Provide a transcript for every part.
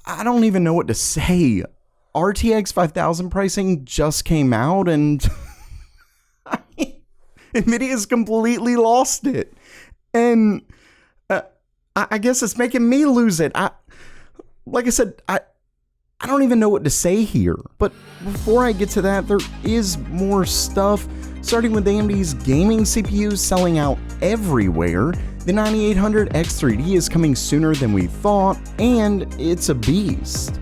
I don't even know what to say. RTX 5000 pricing just came out and Nvidia's completely lost it. And I guess it's making me lose it. Like I said, I don't even know what to say here. But before I get to that, there is more stuff. Starting with AMD's gaming CPUs selling out everywhere. The 9800 X3D is coming sooner than we thought, and it's a beast.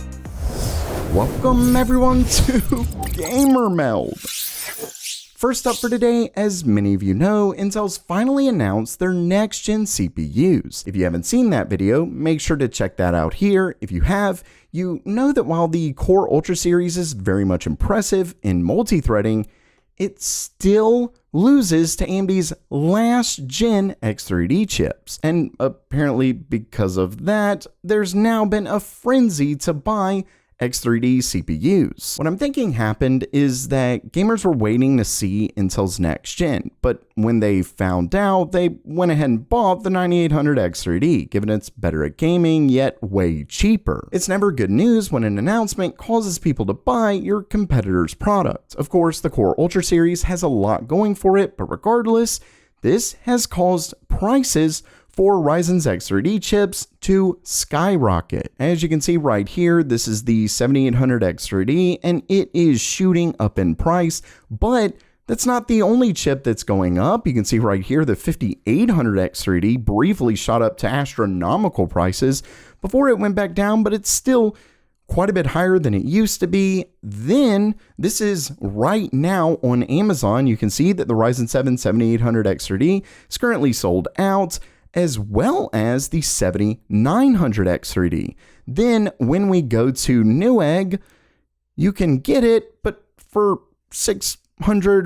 Welcome everyone to Gamer Meld. First up for today, as many of you know, Intel's finally announced their next-gen CPUs. If you haven't seen that video, make sure to check that out here. If you have, you know that while the Core Ultra series is very much impressive in multi-threading, it still loses to AMD's last-gen X3D chips. And apparently because of that, there's now been a frenzy to buy X3D CPUs. What I'm thinking happened is that gamers were waiting to see Intel's next gen, but when they found out, they went ahead and bought the 9800 X3D, given it's better at gaming, yet way cheaper. It's never good news when an announcement causes people to buy your competitor's product. Of course, the Core Ultra series has a lot going for it, but regardless, this has caused prices for Ryzen's X3D chips to skyrocket. As you can see right here, this is the 7800 X3D and it is shooting up in price, but that's not the only chip that's going up. You can see right here the 5800 X3D briefly shot up to astronomical prices before it went back down, but it's still quite a bit higher than it used to be. Then this is right now on Amazon. You can see that the Ryzen 7 7800 X3D is currently sold out, as well as the 7900 X3D. Then when we go to Newegg, you can get it, but for $600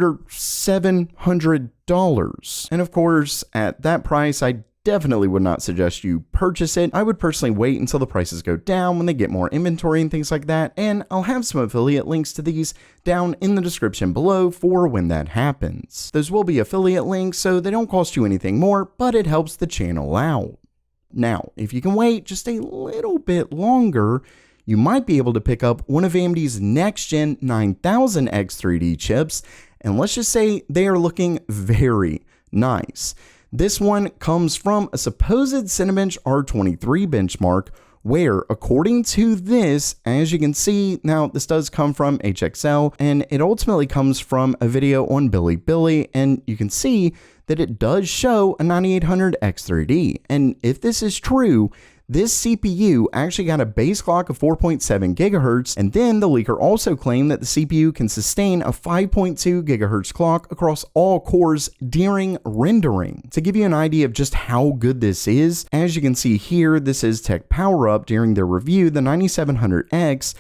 or $700. And of course, at that price, I definitely would not suggest you purchase it. I would personally wait until the prices go down when they get more inventory and things like that, and I'll have some affiliate links to these down in the description below for when that happens. Those will be affiliate links, so they don't cost you anything more, but it helps the channel out. Now, if you can wait just a little bit longer, you might be able to pick up one of AMD's next-gen 9000 X3D chips, and let's just say they are looking very nice. This one comes from a supposed Cinebench R23 benchmark where, according to this, as you can see, now this does come from HXL and it ultimately comes from a video on Bilibili, and you can see that it does show a 9800 X3D. And if this is true, this CPU actually got a base clock of 4.7 gigahertz, and then the leaker also claimed that the CPU can sustain a 5.2 gigahertz clock across all cores during rendering. To give you an idea of just how good this is, as you can see here, this is Tech Power Up during their review, the 9700X.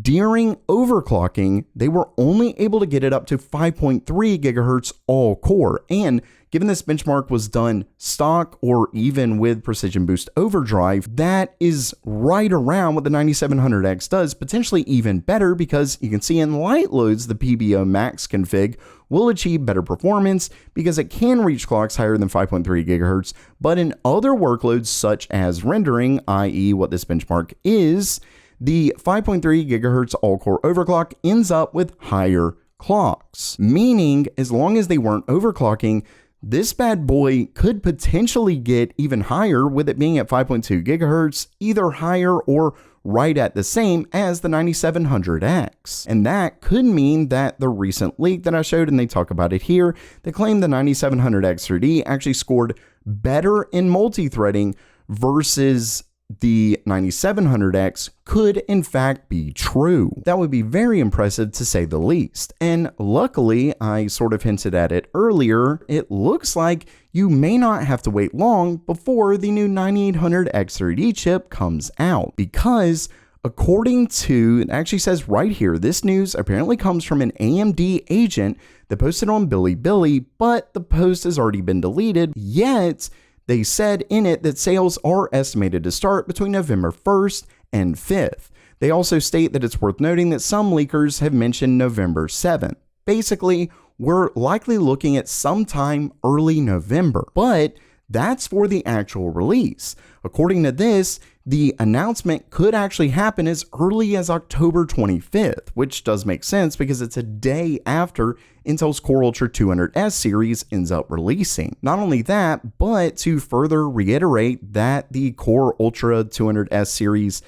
During overclocking, they were only able to get it up to 5.3 gigahertz all core, and given this benchmark was done stock or even with Precision Boost Overdrive, that is right around what the 9700X does, potentially even better, because you can see in light loads, the PBO Max config will achieve better performance because it can reach clocks higher than 5.3 gigahertz, but in other workloads such as rendering, i.e. what this benchmark is, the 5.3 gigahertz all-core overclock ends up with higher clocks, meaning as long as they weren't overclocking, this bad boy could potentially get even higher with it being at 5.2 gigahertz, either higher or right at the same as the 9700X. And that could mean that the recent leak that I showed, and they talk about it here, they claim the 9700X3D actually scored better in multi-threading versus the 9700X could in fact be true. That would be very impressive to say the least. And luckily, I sort of hinted at it earlier, it looks like you may not have to wait long before the new 9800 X3D chip comes out, because according to, it actually says right here, this news apparently comes from an AMD agent that posted on Bilibili, but the post has already been deleted, yet they said in it that sales are estimated to start between November 1st and 5th. They also state that it's worth noting that some leakers have mentioned November 7th. Basically, we're likely looking at sometime early November, but that's for the actual release. According to this, the announcement could actually happen as early as October 25th, which does make sense because it's a day after Intel's Core Ultra 200S series ends up releasing. Not only that, but to further reiterate that the Core Ultra 200S series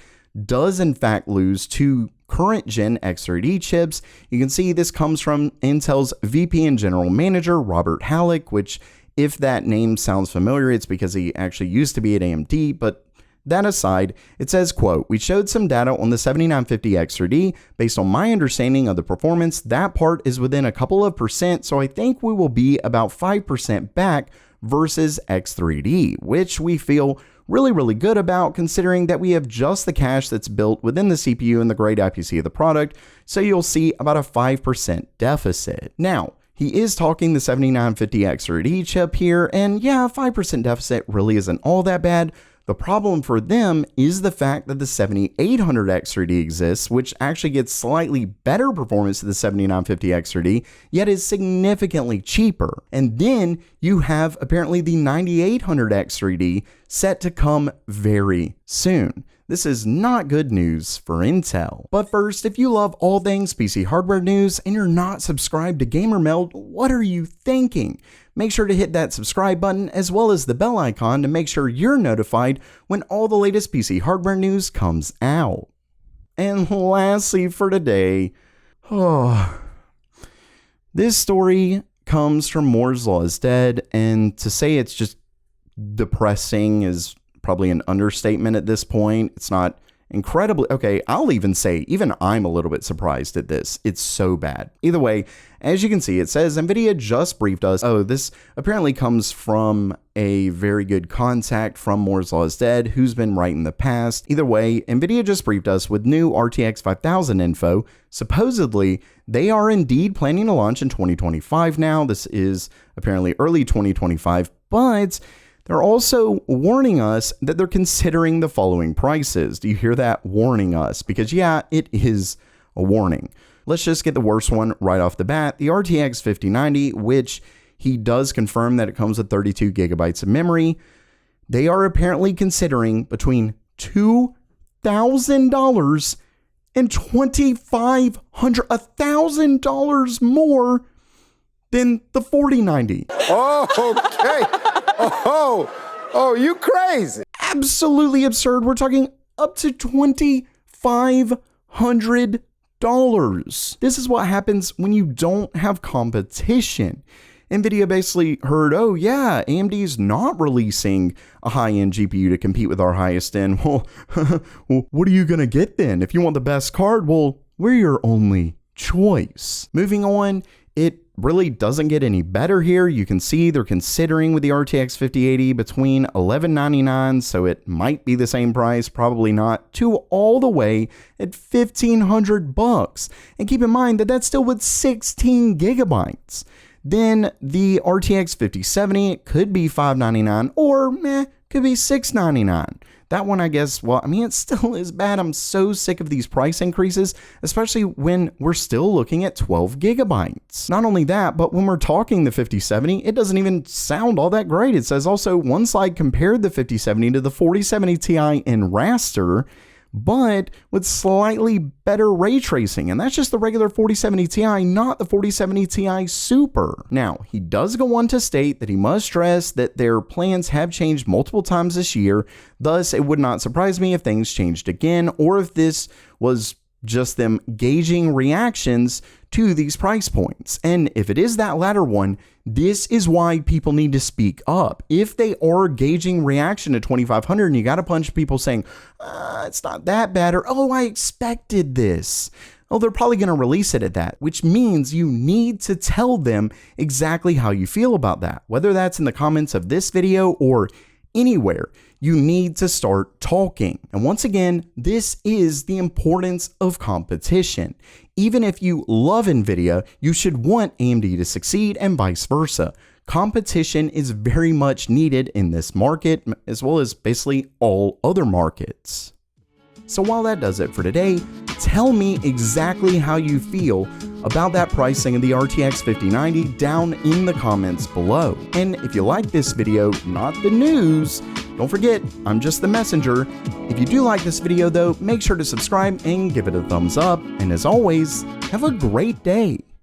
does in fact lose two current gen X3D chips. You can see this comes from Intel's VP and General Manager, Robert Halleck, which if that name sounds familiar, it's because he actually used to be at AMD, but that aside, it says, quote, "We showed some data on the 7950 X3D. Based on my understanding of the performance, that part is within a couple of percent, so I think we will be about 5% back versus X3D, which we feel really good about considering that we have just the cache that's built within the CPU and the grade IPC of the product, so you'll see about a 5% deficit." Now, he is talking the 7950 X3D chip here, and yeah, 5% deficit really isn't all that bad. The problem for them is the fact that the 7800 X3D exists, which actually gets slightly better performance than the 7950 X3D, yet is significantly cheaper. And then you have apparently the 9800 X3D set to come very soon. This is not good news for Intel. But first, if you love all things PC hardware news and you're not subscribed to GamerMeld, what are you thinking? Make sure to hit that subscribe button as well as the bell icon to make sure you're notified when all the latest PC hardware news comes out. And lastly for today, this story comes from Moore's Law is Dead, and to say it's just depressing is probably an understatement at this point. It's not incredibly, okay, I'll even say, even I'm a little bit surprised at this. It's so bad. Either way, as you can see, it says Nvidia just briefed us. Oh, this apparently comes from a very good contact from Moore's Law is Dead, who's been right in the past. Either way, Nvidia just briefed us with new RTX 5000 info. Supposedly, they are indeed planning to launch in 2025 now. This is apparently early 2025, but they're also warning us that they're considering the following prices. Do you hear that? Warning us. Because yeah, it is a warning. Let's just get the worst one right off the bat. The RTX 5090, which he does confirm that it comes with 32 gigabytes of memory. They are apparently considering between $2,000 and $2,500, $1,000 more than the 4090. Oh, okay. Oh, you crazy. Absolutely absurd. We're talking up to $2,500. This is what happens when you don't have competition. Nvidia basically heard, oh yeah, AMD's not releasing a high-end GPU to compete with our highest end. Well, what are you gonna get then? If you want the best card, well, we're your only choice. Moving on, it really doesn't get any better here. You can see they're considering with the RTX 5080 between $1,199, so it might be the same price, probably not, to all the way at $1,500. And keep in mind that that's still with 16 gigabytes. Then the RTX 5070, it could be $599 or could be $699. That one, I guess, well, I mean, it still is bad. I'm so sick of these price increases, especially when we're still looking at 12 gigabytes. Not only that, but when we're talking the 5070, it doesn't even sound all that great. It says also one slide compared the 5070 to the 4070 Ti in raster, but with slightly better ray tracing. And that's just the regular 4070 Ti, not the 4070 Ti Super. Now, he does go on to state that he must stress that their plans have changed multiple times this year. Thus, it would not surprise me if things changed again, or if this was just them gauging reactions to these price points. And if it is that latter one, this is why people need to speak up. If they are gauging reaction to 2500 and you got a bunch of people saying, it's not that bad, or, oh, I expected this. Oh, they're probably going to release it at that, which means you need to tell them exactly how you feel about that. Whether that's in the comments of this video or anywhere, you need to start talking. And once again, this is the importance of competition. Even if you love Nvidia, you should want AMD to succeed and vice versa. Competition is very much needed in this market, as well as basically all other markets. So while that does it for today, tell me exactly how you feel about that pricing of the RTX 5090 down in the comments below. And if you like this video, not the news, Don't forget, I'm just the messenger. If you do like this video though, make sure to subscribe and give it a thumbs up. And as always, have a great day.